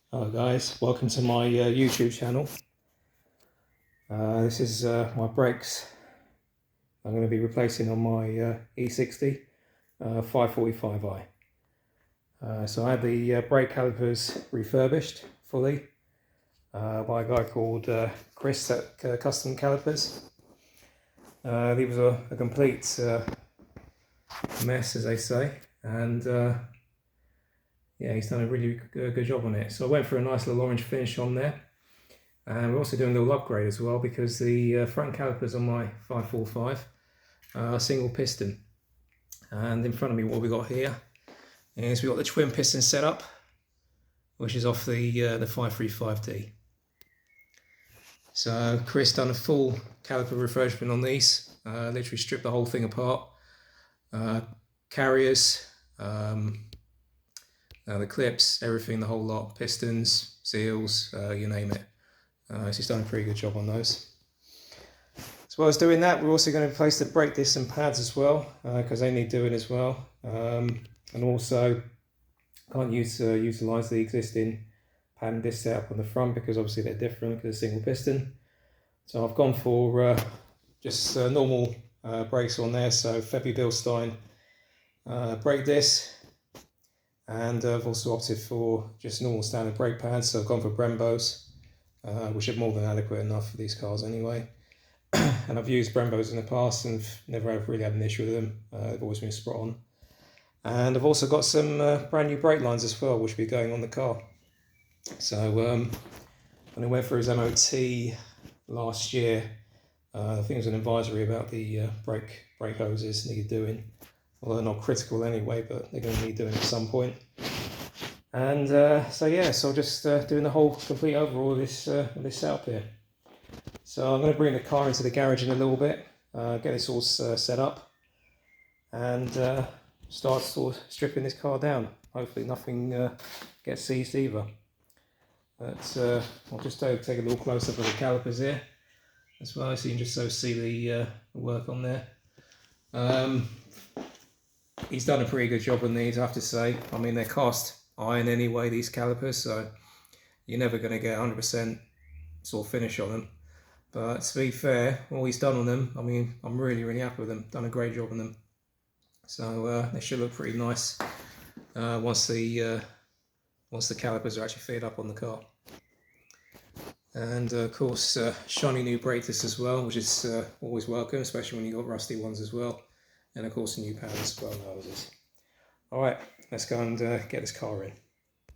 Hello guys, welcome to my YouTube channel. This is my brakes I'm going to be replacing on my E60 545i. So I had the brake calipers refurbished fully by a guy called Chris at Custom Calipers. He was a complete mess, as they say, and yeah, he's done a really good job on it. So I went for a nice little orange finish on there. And we're also doing a little upgrade as well, because the front calipers on my 545 are single piston. And in front of me, what we got here is we got the twin piston setup, which is off the 535D. So Chris done a full caliper refurbishment on these, literally stripped the whole thing apart. Carriers, the clips, everything, the whole lot, pistons, seals, you name it. So he's done a pretty good job on those. As well as doing that, we're also going to replace the brake discs and pads as well, because they need doing as well. And also can't utilise the existing pad and disc setup on the front, because obviously they're different because they're single piston. So I've gone for just normal brakes on there, so Febby-Bilstein brake disc. And I've also opted for just normal standard brake pads, so I've gone for Brembos, which are more than adequate enough for these cars anyway. And I've used Brembos in the past and never really had an issue with them. They've always been spot on. And I've also got some brand new brake lines as well, which will be going on the car. So when I went for his MOT last year, I think it was an advisory about the brake hoses needed doing. Well, they're not critical anyway, but they're going to need doing at some point. And so yeah, so just doing the whole complete overhaul of this setup here. So I'm going to bring the car into the garage in a little bit, get this all set up, and start sort of stripping this car down. Hopefully nothing gets seized either. But I'll just take a little close up of the calipers here as well, so you can just sort of see the work on there. He's done a pretty good job on these, I have to say. I mean, they're cast iron anyway, these calipers, so you're never going to get 100% sort of finish on them. But to be fair, all he's done on them, I mean, I'm really happy with them. Done a great job on them. So they should look pretty nice once the calipers are actually fitted up on the car. And of course, shiny new brake discs as well, which is always welcome, especially when you've got rusty ones as well. And of course, a new pad as well. Alright, let's go and get this car in.